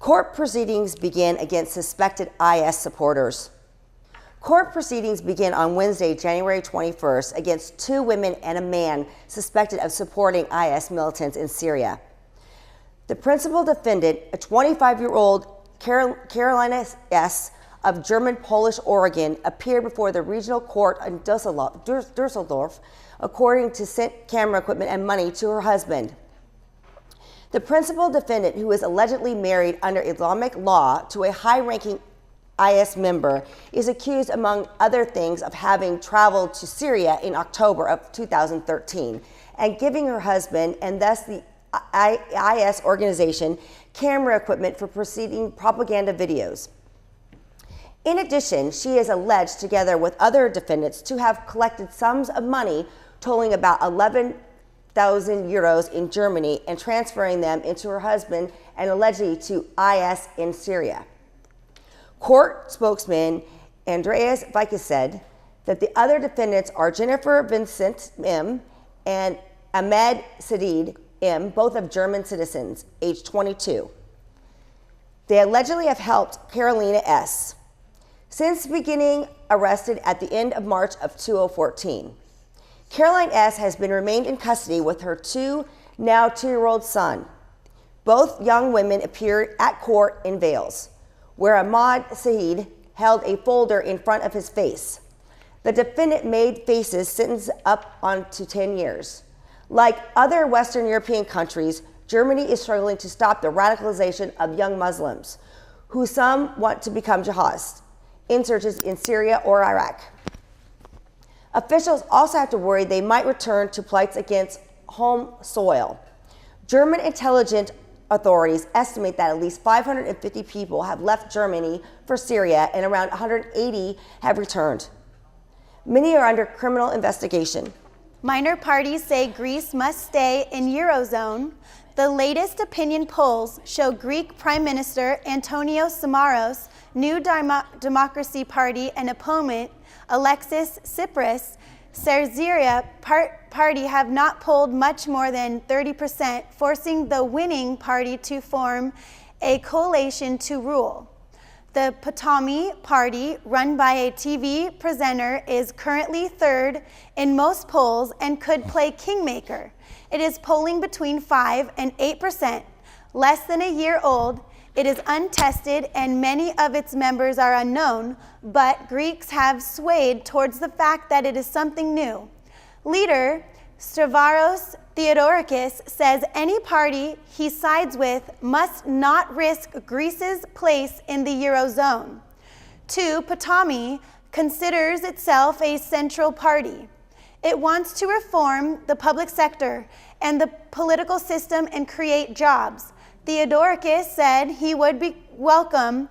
Court proceedings begin against suspected IS supporters. Court proceedings begin on Wednesday, January 21st, against 2 women and a man suspected of supporting IS militants in Syria. The principal defendant, a 25-year-old Carolina S. of German-Polish origin, appeared before the regional court in Dusseldorf, according to sent camera equipment and money to her husband. The principal defendant, who is allegedly married under Islamic law to a high-ranking IS member, is accused, among other things, of having traveled to Syria in October of 2013 and giving her husband, and thus the IS organization, camera equipment for proceeding propaganda videos. In addition, she is alleged, together with other defendants, to have collected sums of money totaling about 11,000 euros in Germany and transferring them into her husband and allegedly to IS in Syria. Court spokesman Andreas Vikas said that the other defendants are Jennifer Vincent M. and Ahmed Sadid M., both of German citizens, age 22. They allegedly have helped Carolina S. since beginning arrested at the end of March of 2014. Caroline S. has been remained in custody with her now 2-year-old son. Both young women appeared at court in veils, where Ahmad Saeed held a folder in front of his face. The defendant made faces sentenced up on to 10 years. Like other Western European countries, Germany is struggling to stop the radicalization of young Muslims, who some want to become jihadists, insurgents in Syria or Iraq. Officials also have to worry they might return to plights against home soil. German intelligence authorities estimate that at least 550 people have left Germany for Syria and around 180 have returned. Many are under criminal investigation. Minor parties say Greece must stay in Eurozone. The latest opinion polls show Greek Prime Minister Antonis Samaras' New Democracy Party and opponent Alexis Tsipras' Syriza party have not polled much more than 30%, forcing the winning party to form a coalition to rule. The Potami party, run by a TV presenter, is currently third in most polls and could play kingmaker. It is polling between 5 and 8%. Less than a year old, it is untested and many of its members are unknown, but Greeks have swayed towards the fact that it is something new. Leader Stavros Theodorakis says any party he sides with must not risk Greece's place in the Eurozone. 2, Potami considers itself a central party. It wants to reform the public sector and the political system and create jobs. Theodorakis said he would welcome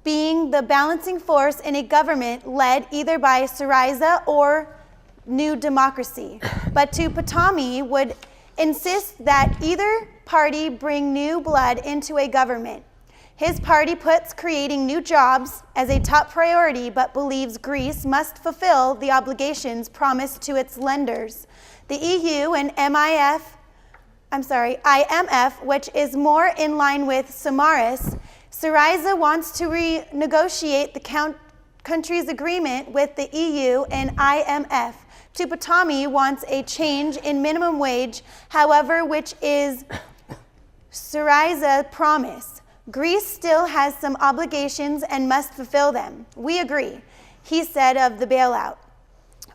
being the balancing force in a government led either by Syriza or New Democracy. But Potami would insist that either party bring new blood into a government. His party puts creating new jobs as a top priority, but believes Greece must fulfill the obligations promised to its lenders. The EU and IMF, which is more in line with Samaras. Syriza wants to renegotiate the country's agreement with the EU and IMF. Potami wants a change in minimum wage, however, which is Syriza's promise. Greece still has some obligations and must fulfill them. We agree, he said of the bailout.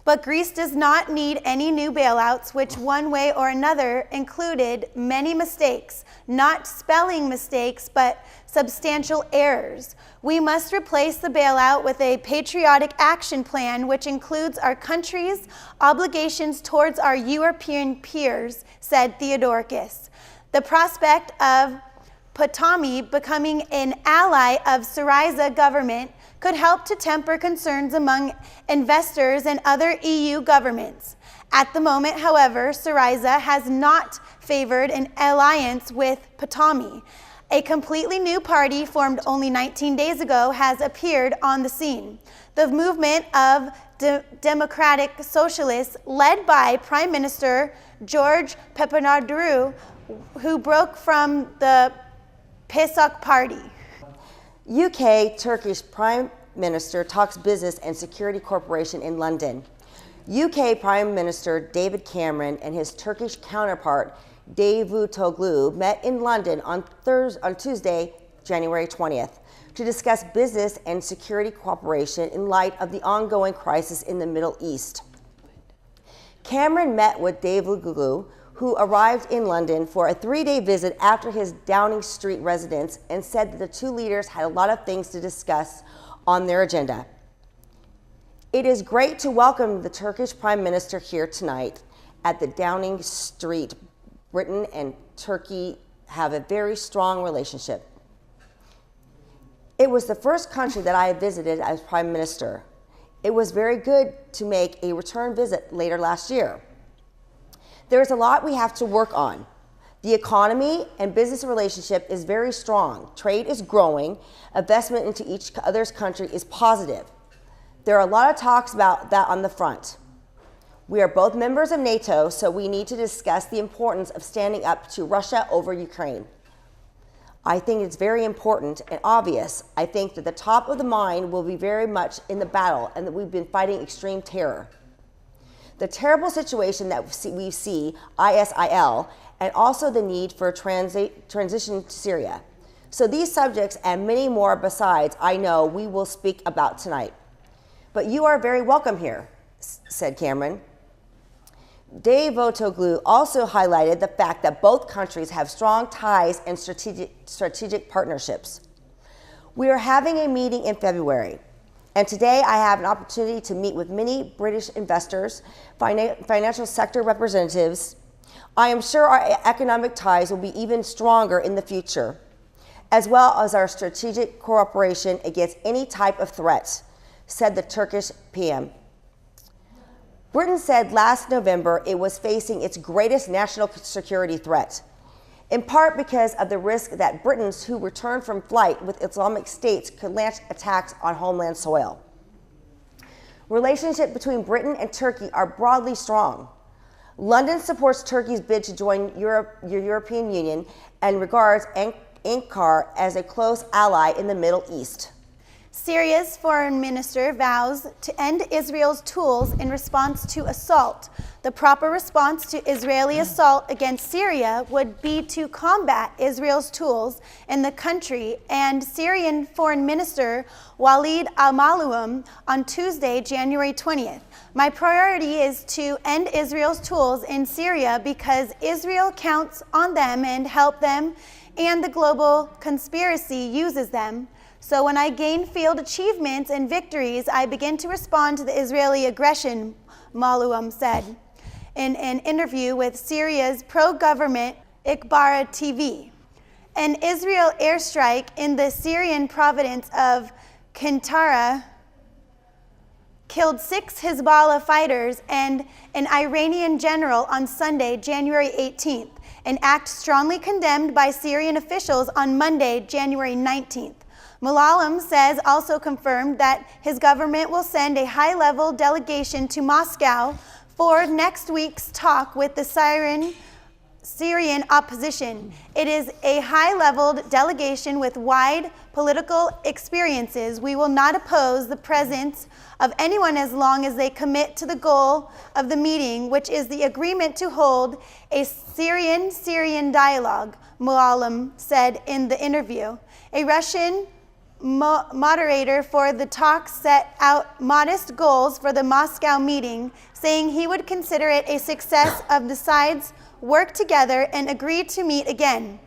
But Greece does not need any new bailouts, which one way or another included many mistakes, not spelling mistakes, but substantial errors. We must replace the bailout with a patriotic action plan, which includes our country's obligations towards our European peers, said Theodorakis. The prospect of Potami becoming an ally of Syriza government could help to temper concerns among investors and other EU governments. At the moment, however, Syriza has not favored an alliance with Potami. A completely new party formed only 19 days ago has appeared on the scene. The movement of Democratic Socialists, led by Prime Minister George Papandreou, who broke from the PASOK party. UK Turkish Prime Minister talks business and security cooperation in London. UK Prime Minister David Cameron and his Turkish counterpart Davutoglu met in London on Tuesday, January 20th, to discuss business and security cooperation in light of the ongoing crisis in the Middle East. Cameron met with Davutoglu, who arrived in London for a 3-day visit after his Downing Street residence, and said that the two leaders had a lot of things to discuss on their agenda. It is great to welcome the Turkish Prime Minister here tonight at the Downing Street. Britain and Turkey have a very strong relationship. It was the first country that I visited as Prime Minister. It was very good to make a return visit later last year. There is a lot we have to work on. The economy and business relationship is very strong. Trade is growing. Investment into each other's country is positive. There are a lot of talks about that on the front. We are both members of NATO, so we need to discuss the importance of standing up to Russia over Ukraine. I think it's very important and obvious. I think that the top of the mind will be very much in the battle and that we've been fighting extreme terror. The terrible situation that we see, ISIL, and also the need for transition to Syria. So these subjects and many more besides, I know we will speak about tonight. But you are very welcome here, said Cameron. Davutoglu also highlighted the fact that both countries have strong ties and strategic partnerships. We are having a meeting in February, and today I have an opportunity to meet with many British investors, financial sector representatives. I am sure our economic ties will be even stronger in the future, as well as our strategic cooperation against any type of threat, said the Turkish PM. Britain said last November it was facing its greatest national security threat, in part because of the risk that Britons who returned from flight with Islamic states could launch attacks on homeland soil. Relationship between Britain and Turkey are broadly strong. London supports Turkey's bid to join the European Union and regards Ankara as a close ally in the Middle East. Syria's foreign minister vows to end Israel's tools in response to assault. The proper response to Israeli assault against Syria would be to combat Israel's tools in the country, and Syrian Foreign Minister Walid al-Maloum on Tuesday, January 20th. My priority is to end Israel's tools in Syria because Israel counts on them and help them, and the global conspiracy uses them. So when I gain field achievements and victories, I begin to respond to the Israeli aggression, Maloum said in an interview with Syria's pro-government Ikhbar TV. An Israel airstrike in the Syrian province of Qantara killed 6 Hezbollah fighters and an Iranian general on Sunday, January 18th, an act strongly condemned by Syrian officials on Monday, January 19th. Maloum says also confirmed that his government will send a high-level delegation to Moscow for next week's talk with the Syrian opposition. It is a high-level delegation with wide political experiences. We will not oppose the presence of anyone as long as they commit to the goal of the meeting, which is the agreement to hold a Syrian dialogue, Maloum said in the interview. A Russian moderator for the talks set out modest goals for the Moscow meeting, saying he would consider it a success if the sides work together and agree to meet again.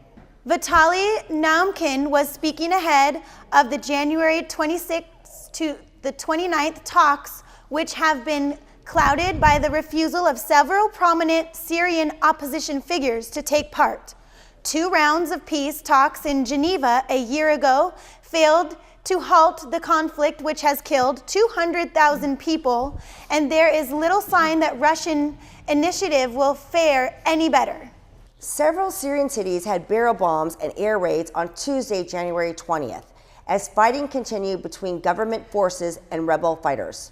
Vitaly Naumkin was speaking ahead of the January 26th to the 29th talks, which have been clouded by the refusal of several prominent Syrian opposition figures to take part. 2 rounds of peace talks in Geneva a year ago failed to halt the conflict, which has killed 200,000 people, and there is little sign that Russian initiative will fare any better. Several Syrian cities had barrel bombs and air raids on Tuesday, January 20th, as fighting continued between government forces and rebel fighters.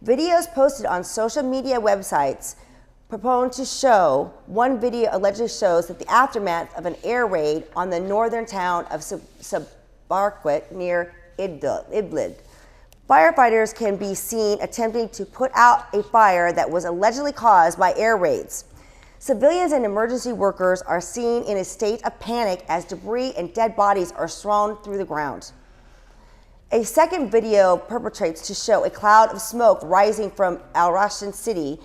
Videos posted on social media websites proponed to show, one video allegedly shows that the aftermath of an air raid on the northern town of Barquet near Idlib. Firefighters can be seen attempting to put out a fire that was allegedly caused by air raids. Civilians and emergency workers are seen in a state of panic as debris and dead bodies are strewn through the ground. A second video perpetrates to show a cloud of smoke rising from Al Rashan city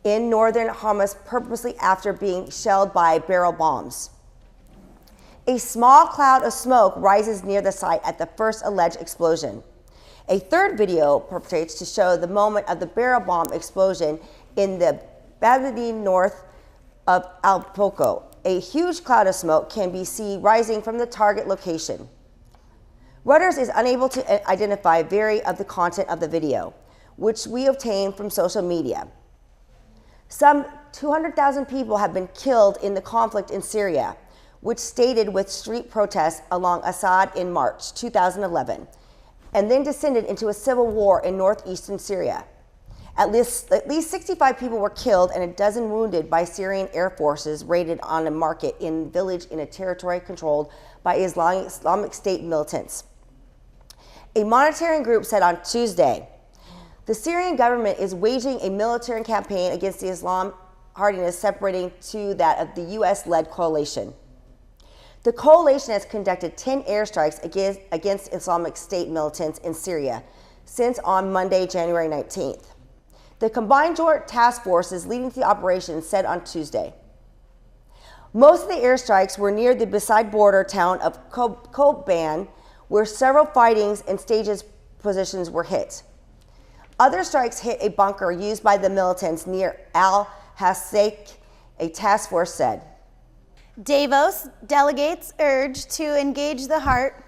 in northern Hamas purposely after being shelled by barrel bombs. A small cloud of smoke rises near the site at the first alleged explosion. A third video perpetrates to show the moment of the barrel bomb explosion in the Badadi north of Al Poco. A huge cloud of smoke can be seen rising from the target location. Reuters is unable to identify very of the content of the video, which we obtained from social media. Some 200,000 people have been killed in the conflict in Syria, which started with street protests along Assad in March 2011, and then descended into a civil war in northeastern Syria. At least 65 people were killed and a dozen wounded by Syrian air forces raided on a market in a village in a territory controlled by Islamic State militants. A monitoring group said on Tuesday, the Syrian government is waging a military campaign against the Islam hardiness separating to that of the U.S.-led coalition. The coalition has conducted 10 airstrikes against Islamic State militants in Syria since on Monday, January 19th. The combined joint task forces leading to the operation said on Tuesday. Most of the airstrikes were near the beside border town of Kobani, where several fightings and stages positions were hit. Other strikes hit a bunker used by the militants near Al-Hasek, a task force said. Davos delegates urged to engage the heart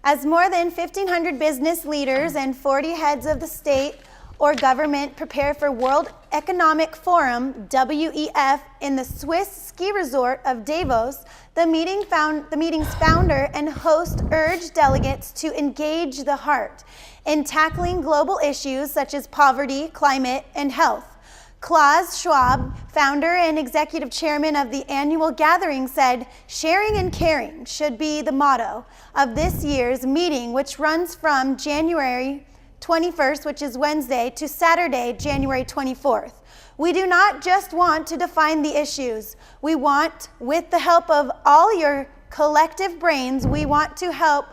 as more than 1,500 business leaders and 40 heads of the state or government prepare for World Economic Forum, WEF, in the Swiss ski resort of Davos. The meeting's founder and host urged delegates to engage the heart in tackling global issues such as poverty, climate, and health. Klaus Schwab, founder and executive chairman of the annual gathering, said, "Sharing and caring should be the motto of this year's meeting, which runs from January 21st, which is Wednesday, to Saturday, January 24th. We do not just want to define the issues. We want, with the help of all your collective brains, we want to help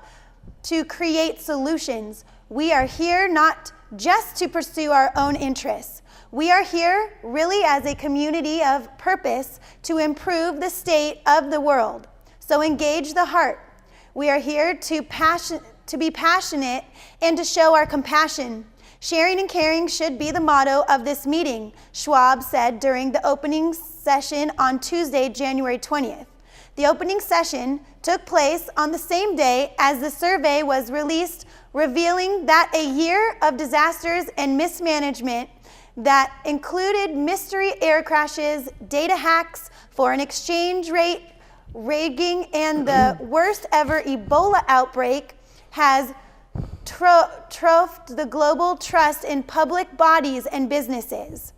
to create solutions. We are here not just to pursue our own interests. We are here really as a community of purpose to improve the state of the world. So engage the heart. We are here to be passionate and to show our compassion. Sharing and caring should be the motto of this meeting," Schwab said during the opening session on Tuesday, January 20th. The opening session took place on the same day as the survey was released, revealing that a year of disasters and mismanagement that included mystery air crashes, data hacks, foreign exchange rate rigging, and the worst ever Ebola outbreak has trophed the global trust in public bodies and businesses.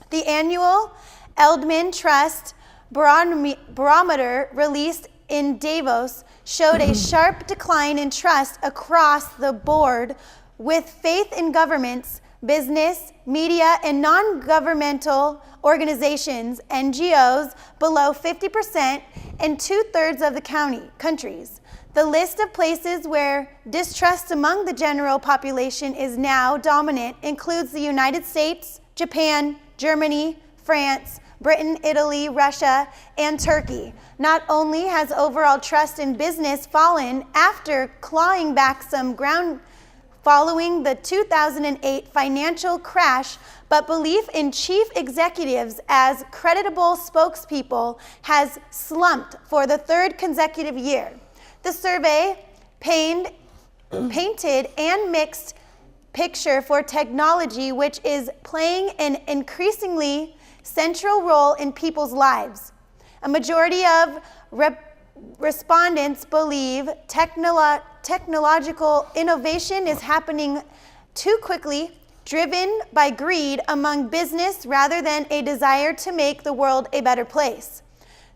The annual Edelman Trust Barometer released in Davos showed a sharp decline in trust across the board, with faith in governments, business, media, and non-governmental organizations, NGOs, below 50% in 2/3 of the countries. The list of places where distrust among the general population is now dominant includes the United States, Japan, Germany, France, Britain, Italy, Russia, and Turkey. Not only has overall trust in business fallen after clawing back some ground following the 2008 financial crash, but belief in chief executives as creditable spokespeople has slumped for the third consecutive year. The survey painted and mixed picture for technology, which is playing an increasingly central role in people's lives. A majority of respondents believe technological innovation is happening too quickly, driven by greed among business rather than a desire to make the world a better place.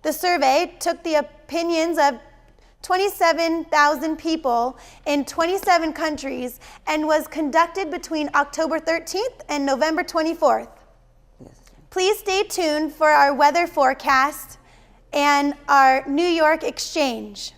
The survey took the opinions of 27,000 people in 27 countries and was conducted between October 13th and November 24th. Please stay tuned for our weather forecast and our New York Exchange.